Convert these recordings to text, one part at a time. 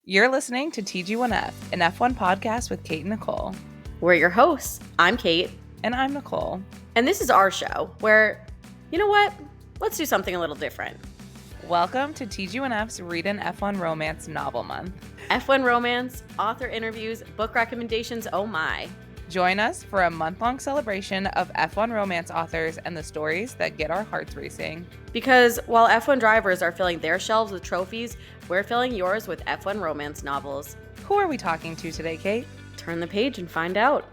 You're listening to TG1F, an F1 podcast with Kate and Nicole. We're your hosts. I'm Kate. And I'm Nicole. And this is our show where, you know what? Let's do something a little different. Welcome to TG1F's Read an F1 Romance Novel Month. F1 romance, author interviews, book recommendations, oh my. Join us for a month-long celebration of F1 romance authors and the stories that get our hearts racing. Because while F1 drivers are filling their shelves with trophies, we're filling yours with F1 romance novels. Who are we talking to today, Kate? Turn the page and find out.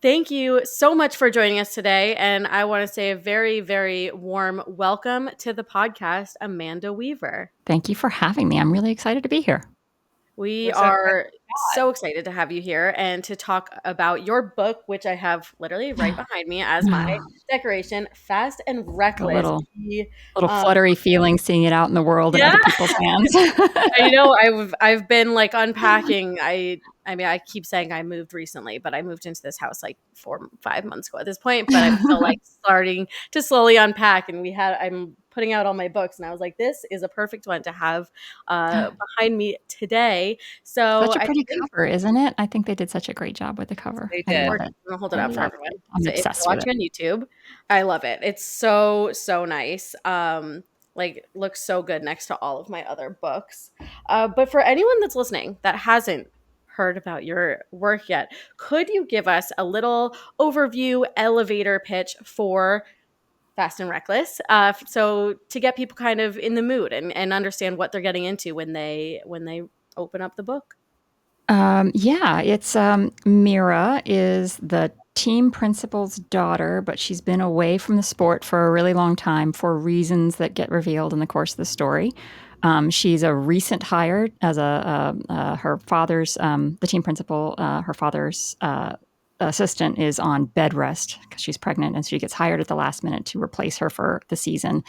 Thank you so much for joining us today, and I want to say a very, very warm welcome to the podcast, Amanda Weaver. Thank you for having me. I'm really excited to be here. We are so excited to have you here and to talk about your book, which I have literally right behind me as my decoration, Fast and Reckless. A little fluttery feeling seeing it out in the world in other people's hands. I know. I've been like unpacking. I mean, I keep saying I moved recently, but I moved into this house like 4-5 months ago at this point. But I'm still like starting to slowly unpack. And I'm putting out all my books, and I was like, this is a perfect one to have behind me today. So such a pretty cover, isn't it? I think they did such a great job with the cover. They did. I'm gonna hold it up for everyone. I'm so obsessed if you're with watching it. on YouTube, I love it. It's so nice. Like looks so good next to all of my other books. But for anyone that's listening that hasn't heard about your work yet, could you give us a little overview elevator pitch for Fast and Reckless, so to get people kind of in the mood and understand what they're getting into when they open up the book? It's Mira is the team principal's daughter, but she's been away from the sport for a really long time for reasons that get revealed in the course of the story. She's a recent hire as her father's, the team principal, her father's assistant is on bed rest because she's pregnant, and she gets hired at the last minute to replace her for the season.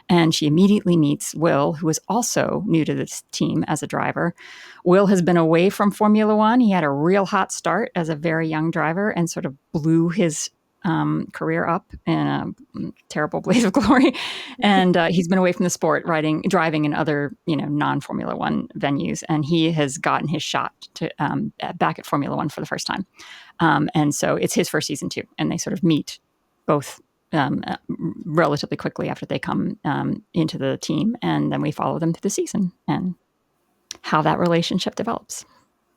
And she immediately meets Will, who is also new to this team as a driver. Will has been away from Formula One. He had a real hot start as a very young driver and sort of blew his career up in a terrible blaze of glory. And he's been away from the sport, driving in other, non-Formula One venues. And he has gotten his shot to back at Formula One for the first time. And so it's his first season too. And they sort of meet both relatively quickly after they come into the team. And then we follow them through the season and how that relationship develops.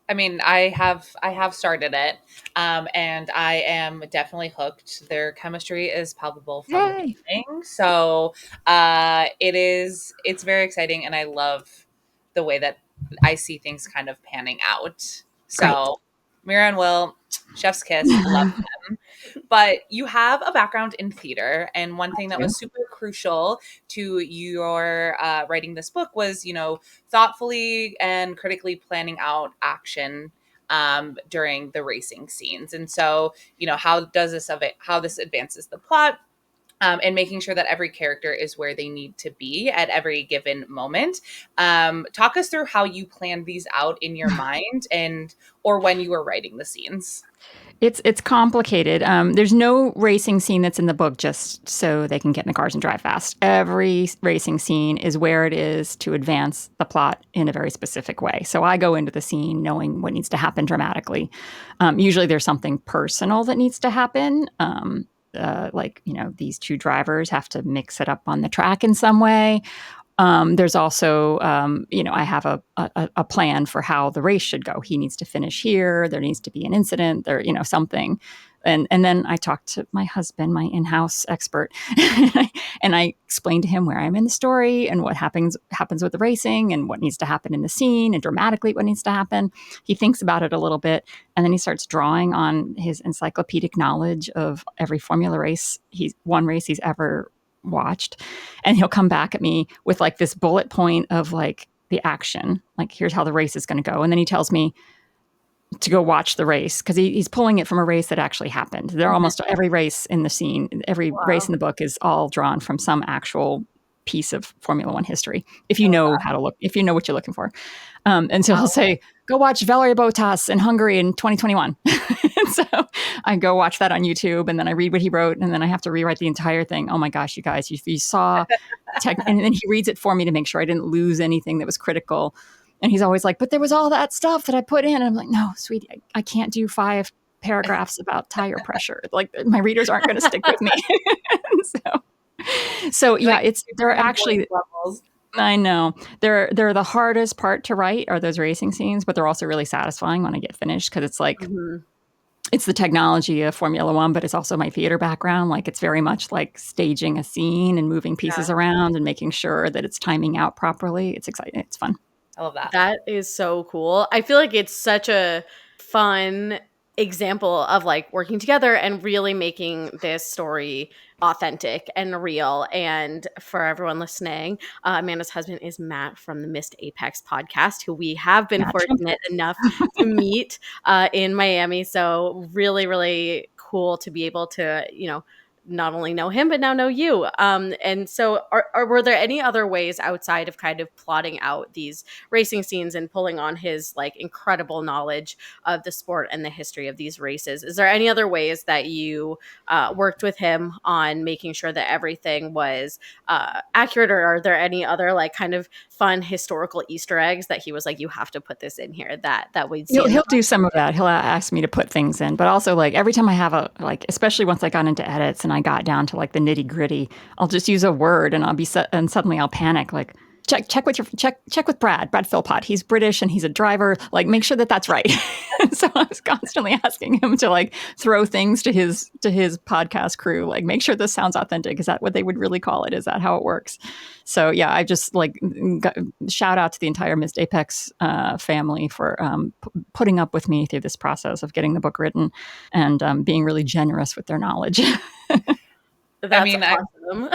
I mean, I have started it, and I am definitely hooked. Their chemistry is palpable from the beginning, so it's very exciting, and I love the way that I see things kind of panning out. So, Mira and Will, chef's kiss, love them. But you have a background in theater, and one thing that was super crucial to your writing this book was, thoughtfully and critically planning out action during the racing scenes. And so, how this advances the plot, and making sure that every character is where they need to be at every given moment. Talk us through how you planned these out in your mind or when you were writing the scenes. It's complicated. There's no racing scene that's in the book just so they can get in the cars and drive fast. Every racing scene is where it is to advance the plot in a very specific way. So I go into the scene knowing what needs to happen dramatically. Usually there's something personal that needs to happen. These two drivers have to mix it up on the track in some way. There's also, I have a plan for how the race should go. He needs to finish here. There needs to be an incident there, something. And then I talked to my husband, my in-house expert, and I explained to him where I'm in the story and what happens with the racing and what needs to happen in the scene and dramatically what needs to happen. He thinks about it a little bit, and then he starts drawing on his encyclopedic knowledge of every Formula race he's ever watched, and he'll come back at me with like this bullet point of like the action, like here's how the race is going to go, and then he tells me to go watch the race because he's pulling it from a race that actually happened. They're almost every race in the scene, every race in the book is all drawn from some actual piece of Formula One history. If you know how to look, if you know what you're looking for. And so he'll say, go watch Valerio Bottas in Hungary in 2021. And so I go watch that on YouTube, and then I read what he wrote, and then I have to rewrite the entire thing. Oh my gosh, you guys, you saw and then he reads it for me to make sure I didn't lose anything that was critical. And he's always like, but there was all that stuff that I put in. And I'm like, no, sweetie, I can't do 5 paragraphs about tire pressure. Like my readers aren't going to stick with me. so yeah, Like they're different actually, levels. I know they're the hardest part to write are those racing scenes, but they're also really satisfying when I get finished because it's like Mhm. it's the technology of Formula One, but it's also my theater background. Like it's very much like staging a scene and moving pieces Yeah, around and making sure that it's timing out properly. It's exciting. It's fun. I love that. That is so cool. I feel like it's such a fun example of like working together and really making this story authentic and real. And for everyone listening, Amanda's husband is Matt from the Missed Apex podcast, who we have been Matt fortunate Trumpet. enough to meet in Miami. So really, really cool to be able to, not only know him but now know you. And so, were there any other ways outside of kind of plotting out these racing scenes and pulling on his like incredible knowledge of the sport and the history of these races? Is there any other ways that you worked with him on making sure that everything was accurate, or are there any other like kind of fun historical Easter eggs that he was like, you have to put this in here that we'd see in the He'll do some of that. He'll ask me to put things in, but also like every time I have especially once I got into edits and I got down to like the nitty gritty, I'll just use a word and and suddenly I'll panic. Like check with Brad Philpott. He's British and he's a driver. Like make sure that that's right. So I was constantly asking him to like throw things to his podcast crew. Like make sure this sounds authentic. Is that what they would really call it? Is that how it works? So yeah, I just like shout out to the entire Missed Apex family for putting up with me through this process of getting the book written and being really generous with their knowledge. I That's mean, awesome.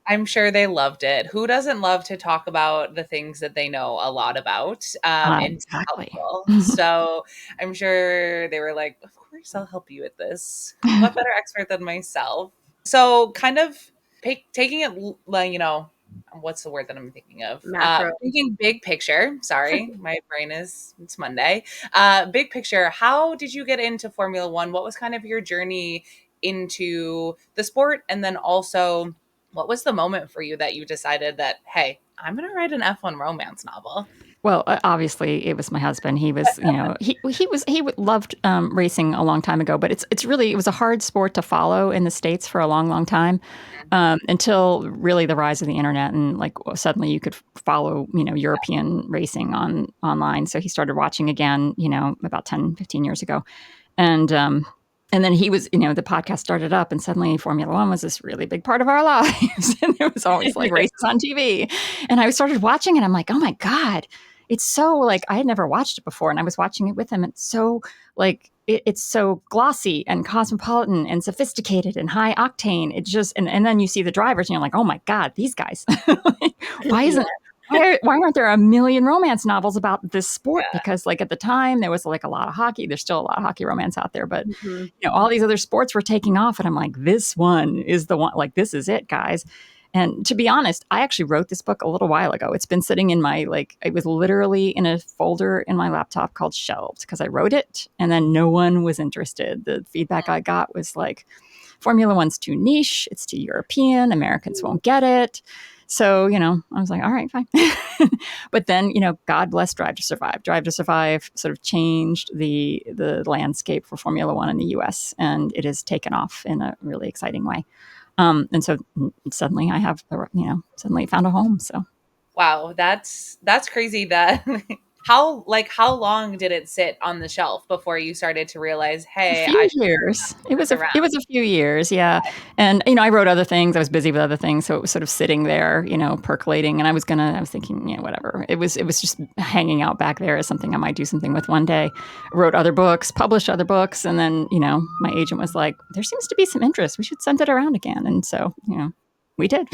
I'm sure they loved it. Who doesn't love to talk about the things that they know a lot about and be Exactly. helpful? So I'm sure they were like, of course, I'll help you with this. What better expert than myself? So, kind of taking it, like, what's the word that I'm thinking of? Macro. Thinking big picture. Sorry, my brain it's Monday. Big picture. How did you get into Formula One? What was kind of your journey into the sport? And then also, what was the moment for you that you decided that, hey, I'm going to write an F1 romance novel? Well, obviously, it was my husband. He was, he loved racing a long time ago, but it's really it was a hard sport to follow in the States for a long, long time until really the rise of the internet and like suddenly you could follow European racing online. So he started watching again, about 10, 15 years ago, and and then he was, the podcast started up and suddenly Formula One was this really big part of our lives. And there was always like races on TV. And I started watching it. I'm like, oh my God, it's so like, I had never watched it before. And I was watching it with him. It's so like, it's so glossy and cosmopolitan and sophisticated and high octane. It just, and then you see the drivers and you're like, oh my God, these guys, why Yeah. isn't, why aren't there a million romance novels about this sport? Yeah. Because like at the time there was like a lot of hockey. There's still a lot of hockey romance out there, but Mhm. all these other sports were taking off, and I'm like, this one is the one. Like this is it, guys. And to be honest, I actually wrote this book a little while ago. It's been sitting in my it was literally in a folder in my laptop called shelved because I wrote it, and then no one was interested. The feedback I got was like, Formula One's too niche. It's too European. Americans won't get it. So, I was like, all right, fine. But then, God bless Drive to Survive. Drive to Survive sort of changed the landscape for Formula One in the US, and it has taken off in a really exciting way. And so suddenly I have, suddenly found a home. So Wow, that's crazy that how long did it sit on the shelf before you started to realize, a hey, few I should years. turn this around? It was a few years, yeah. And I wrote other things. I was busy with other things, so it was sort of sitting there, percolating. And I was thinking, whatever. It was just hanging out back there as something I might do something with one day. I wrote other books, published other books, and then my agent was like, "There seems to be some interest. We should send it around again." And so we did.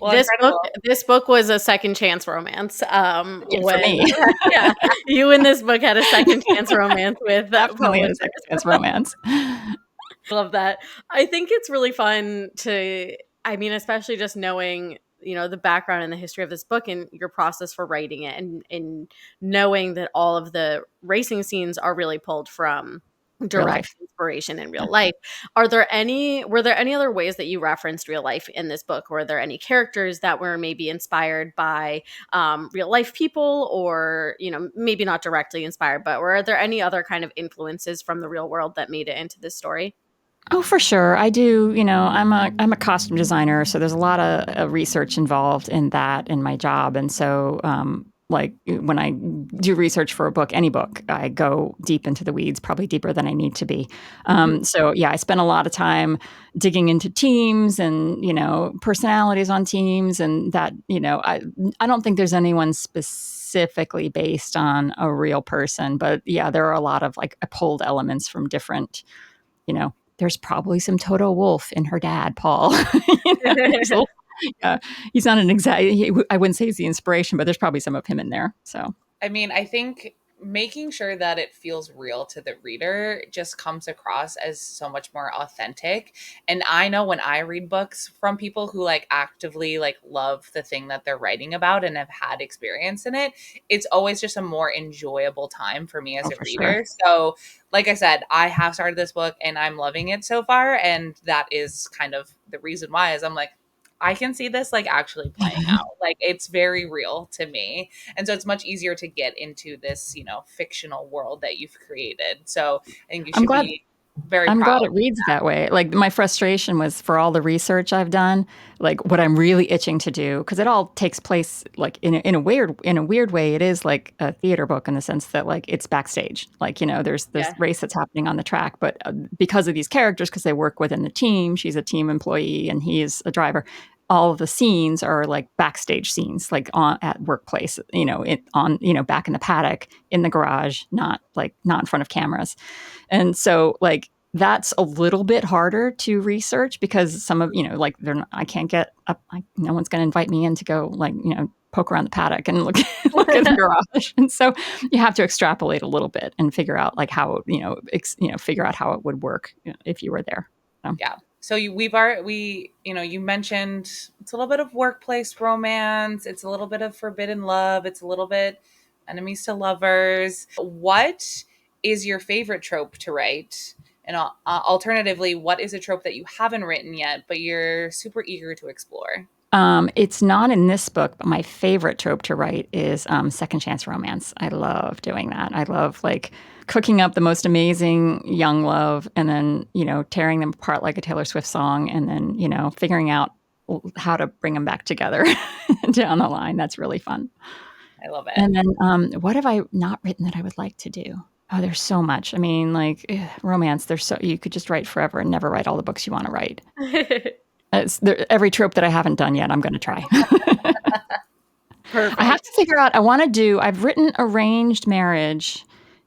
Well, incredible. This book was a second chance romance. Yeah, for When me, yeah, you in this book had a second chance romance with definitely a publishers. second chance romance. Love that. I think it's really fun to, I mean, especially just knowing, the background and the history of this book and your process for writing it and knowing that all of the racing scenes are really pulled from Real direct life. inspiration in real life. Were there any other ways that you referenced real life in this book? Were there any characters that were maybe inspired by real life people, or, maybe not directly inspired, but were there any other kind of influences from the real world that made it into this story? Oh, for sure. I do. I'm a costume designer, so there's a lot of research involved in that in my job, and so like when I do research for a book, any book, I go deep into the weeds, probably deeper than I need to be. Mhm. So yeah, I spend a lot of time digging into teams and personalities on teams, and that I don't think there's anyone specifically based on a real person, but yeah, there are a lot of like pulled elements from different there's probably some Toto Wolff in her dad, Paul. There's a little, yeah, he's not an exact. I wouldn't say he's the inspiration, but there's probably some of him in there. So I mean, I think making sure that it feels real to the reader just comes across as so much more authentic. And I know when I read books from people who like actively like love the thing that they're writing about and have had experience in it, it's always just a more enjoyable time for me as oh, a for sure. reader. So, like I said, I have started this book and I'm loving it so far, and that is kind of the reason why is I'm like I can see this like actually playing out. Like it's very real to me. And so it's much easier to get into this, fictional world that you've created. So I think you I'm should glad. be very I'm proud. glad it reads that way. Like my frustration was for all the research I've done, like what I'm really itching to do, because it all takes place like in a weird way. It is like a theater book in the sense that like it's backstage. Like there's this Yeah. race that's happening on the track, but because of these characters, because they work within the team, she's a team employee and he is a driver. All of the scenes are like backstage scenes, like on at workplace. Back in the paddock, in the garage, not in front of cameras. And so like that's a little bit harder to research because some of, like they're not, I can't get up. No one's going to invite me in to go like, poke around the paddock and look, look at the garage. And so you have to extrapolate a little bit and figure out like how, figure out how it would work if you were there. So. Yeah. So you mentioned it's a little bit of workplace romance. It's a little bit of forbidden love. It's a little bit enemies to lovers. What is your favorite trope to write? And alternatively, what is a trope that you haven't written yet, but you're super eager to explore? It's not in this book, but my favorite trope to write is second chance romance. I love doing that. I love like cooking up the most amazing young love and then, tearing them apart like a Taylor Swift song and then, figuring out how to bring them back together down the line. That's really fun. I love it. And then what have I not written that I would like to do? Oh, there's so much. I mean, like romance, you could just write forever and never write all the books you want to write. Every trope that I haven't done yet, I'm going to try. I have Perfect. to figure out. I've written arranged marriage,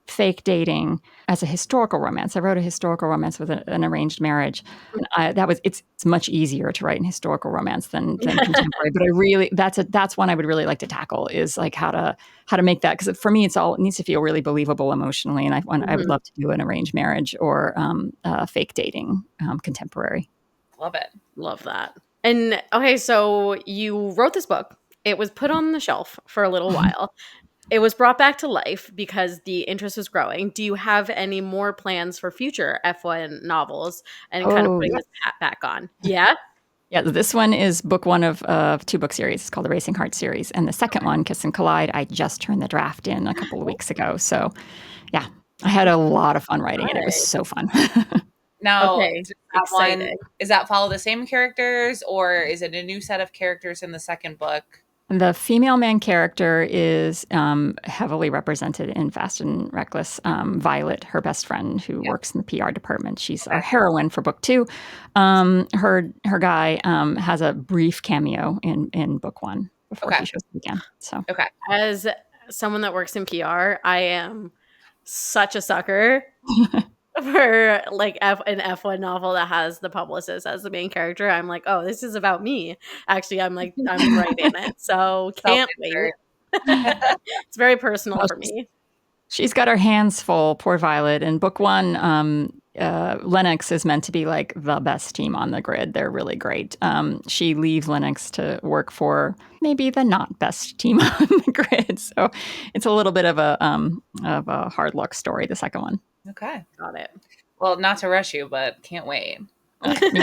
fake dating as a historical romance. I wrote a historical romance with an arranged marriage, and it's much easier to write an historical romance than contemporary. But that's one I would really like to tackle is like how to make that, because for me it needs to feel really believable emotionally, and I would Mhm. love to do an arranged marriage or fake dating contemporary. Love it. Love that. And okay, so you wrote this book. It was put on the shelf for a little while. It was brought back to life because the interest was growing. Do you have any more plans for future F1 novels and kind of Oh, putting yeah. this hat back on? Yeah? Yeah, this one is book one of two book series. It's called the Racing Heart series. And the second one, Kiss and Collide, I just turned the draft in a couple of Oh, weeks ago. So, yeah, I had a lot of fun writing it. It was nice. so fun. Now, Okay, one exciting. is that follow the same characters, or is it a new set of characters in the second book? The female main character is heavily represented in Fast and Reckless. Violet, her best friend, who Yeah. works in the PR department. She's our Okay. heroine for book two. Her guy has a brief cameo in book one before Okay. he shows up again. So. Okay. As someone that works in PR, I am such a sucker for like an F1 novel that has the publicist as the main character. I'm like, oh, this is about me. Actually, I'm right in it. So Self can't wait. insert. It's very personal Well, for me. she's got her hands full, poor Violet. In book one, Lennox is meant to be like the best team on the grid. They're really great. She leaves Lennox to work for maybe the not best team on the grid. So it's a little bit of a hard luck story, the second one. Okay. Got it. Well, not to rush you, but can't wait. Me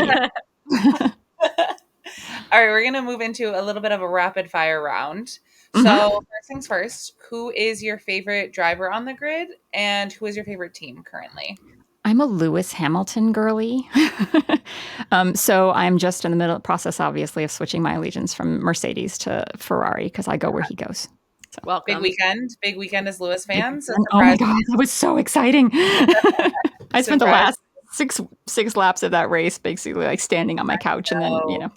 All right, we're going to move into a little bit of a rapid fire round. Mhm. So, first things first, who is your favorite driver on the grid and who is your favorite team currently? I'm a Lewis Hamilton girly. So I'm just in the middle process, obviously, of switching my allegiance from Mercedes to Ferrari because I go where he goes. So Big Welcome. weekend. Big weekend as Lewis big fans. A weekend. Oh my surprise. god, that was so exciting! I spent the Surprise. last six laps of that race basically like standing on my couch, and then So,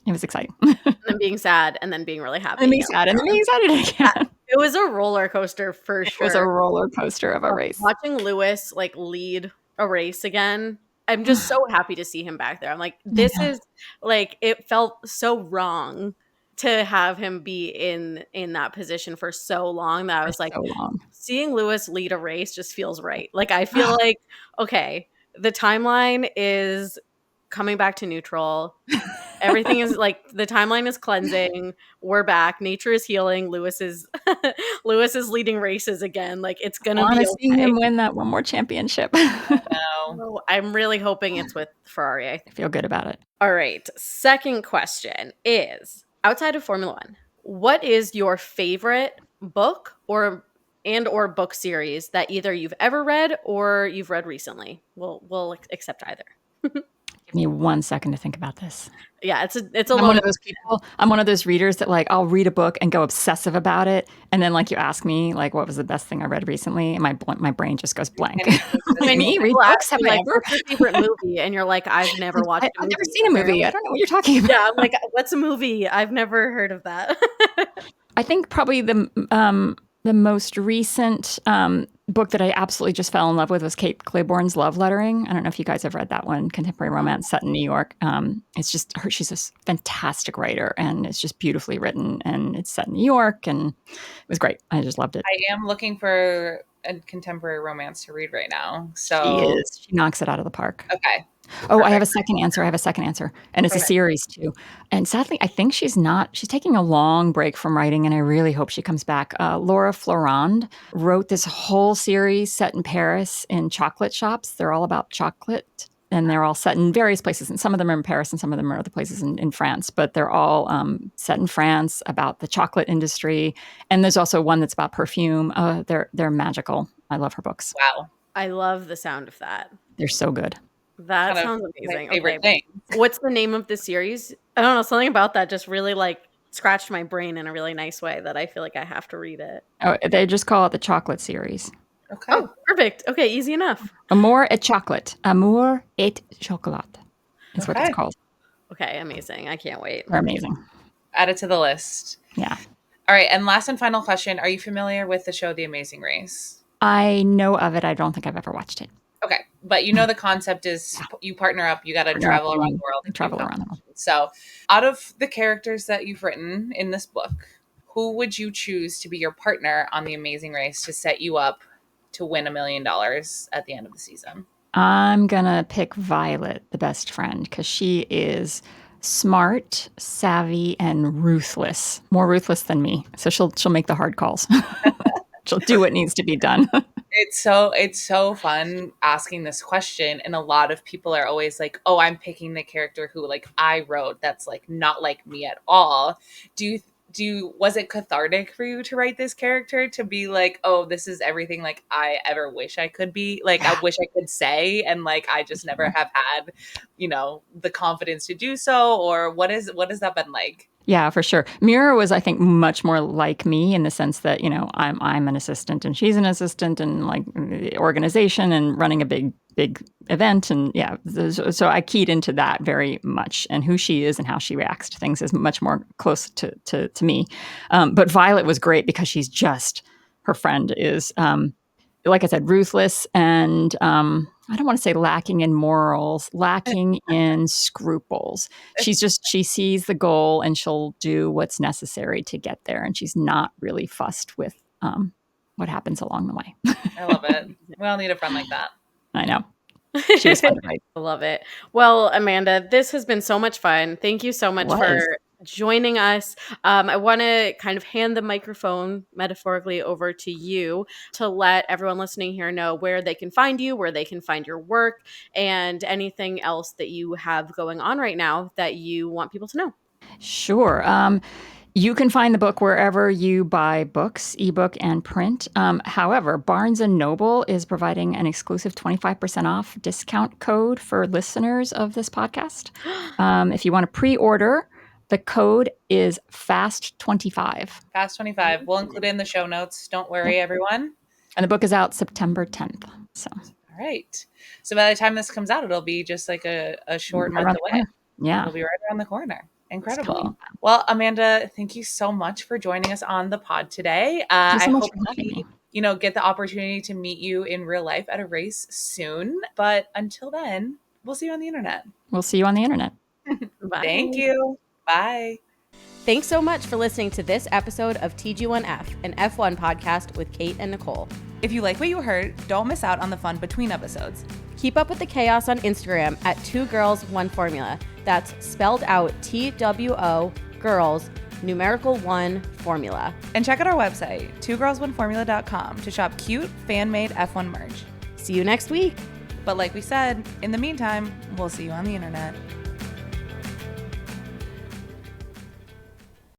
it was exciting. And then being sad and then being really And then happy being again sad, and later then on. being excited again. It was a roller coaster for It was a sure. roller coaster of a race. Watching Lewis like lead a race again, I'm just so happy to see him back there. I'm like, this Yeah, is like it felt so wrong to have him be in that position for so long that I for was like, so long. seeing Lewis lead a race just feels right. Like I feel like, okay, the timeline is coming back to neutral. Everything is like the timeline is cleansing. We're back. Nature is healing. Lewis is Lewis is leading races again. Like it's gonna Want be to see okay. him win that one more championship. I no. So I'm really hoping it's with Ferrari. feel good about it. All right. Second question is outside of Formula One, what is your favorite book or book series that either you've ever read or you've read recently? We'll accept either. Give me 1 second to think about this. Yeah, it's a I'm one loaded of those people. I'm one of those readers that like I'll read a book and go obsessive about it, and then like you ask me like what was the best thing I read recently, and my brain just goes blank. Can't even think of a when single Me thing. read people ask books? Have you I like, ever? "What's your favorite movie?" and you're like, "I've never watched a I've never movie." seen a And they're movie. I don't know what you're talking about. yeah, I'm like, "What's a movie? I've never heard of that." I think probably the most recent book that I absolutely just fell in love with was Kate Claiborne's Love Lettering. I don't know if you guys have read that one, contemporary romance set in New York. It's just her; she's a fantastic writer, and it's just beautifully written, and it's set in New York, and it was great. I just loved it. I am looking for a contemporary romance to read right now. She So, is. She knocks it out of the park. okay, Oh, I have a perfect. second answer. And it's a Okay. series too. And sadly, I think she's taking a long break from writing, and I really hope she comes back. Laura Florand wrote this whole series set in Paris in chocolate shops. They're all about chocolate, and they're all set in various places. And some of them are in Paris, and some of them are other places in France. But they're all set in France about the chocolate industry. And there's also one that's about perfume. They're magical. I love her books. Wow. I love the sound of that. They're so good. That Kind of sounds my amazing. Okay. favorite thing. What's the name of the series? I don't know, something about that just really like scratched my brain in a really nice way that I feel like I have to read it. Oh, they just call it the chocolate series. Okay. Oh, perfect. Okay, easy enough. Amour et chocolat. Amour et chocolat is what it's Okay. called. Okay, amazing. I can't wait. They're amazing. Add it to the list. Yeah. All right. And last and final question. Are you familiar with the show The Amazing Race? I know of it. I don't think I've ever watched it. Okay. But you know the concept is you partner up, you got to Partner up travel around the world and do travel around the world. competitions. So, out of the characters that you've written in this book, who would you choose to be your partner on The Amazing Race to set you up to win $1 million at the end of the season? I'm going to pick Violet, the best friend, because she is smart, savvy, and ruthless. More ruthless than me. So she'll make the hard calls. She'll do what needs to be done. It's so fun asking this question, and a lot of people are always like, "Oh, I'm picking the character who like I wrote that's like not like me at all." Do you was it cathartic for you to write this character to be like, "Oh, this is everything like I ever wish I could be, like I wish I could say, and like I just never have had, the confidence to do so," or what has that been like? Yeah, for sure. Mira was, I think, much more like me in the sense that I'm an assistant and she's an assistant and like the organization and running a big event, and yeah, so I keyed into that very much, and who she is and how she reacts to things is much more close to me. But Violet was great because she's just her friend is like I said, ruthless and I don't want to say lacking in morals, lacking in scruples. She sees the goal and she'll do what's necessary to get there. And she's not really fussed with what happens along the way. I love it. We all need a friend like that. I know. She was fun to write. I love it. Well, Amanda, this has been so much fun. Thank you so It much for was. joining us. I want to kind of hand the microphone metaphorically over to you to let everyone listening here know where they can find you, where they can find your work, and anything else that you have going on right now that you want people to know. Sure. You can find the book wherever you buy books, ebook and print. However, Barnes and Noble is providing an exclusive 25% off discount code for listeners of this podcast. If you want to pre-order, the code is FAST25. Fast 25. We'll include it in the show notes. Don't worry, Yep. everyone. And the book is out September 10th. So, All right. So by the time this comes out, it'll be just like a short right month around the away. corner. Yeah. It'll be right around the corner. It's Incredible. coming. Well, Amanda, thank you so much for joining us on the pod today. Thank you so I much hope for having me. we, get the opportunity to meet you in real life at a race soon. But until then, we'll see you on the internet. We'll see you on the internet. Bye. Thank you. Bye. Thanks so much for listening to this episode of TG1F, an F1 podcast with Kate and Nicole. If you like what you heard, don't miss out on the fun between episodes. Keep up with the chaos on Instagram at 2 Girls 1 Formula. That's spelled out TWO girls numerical 1 formula. And check out our website, 2girls1formula.com, to shop cute fan-made F1 merch. See you next week. But like we said, in the meantime, we'll see you on the internet.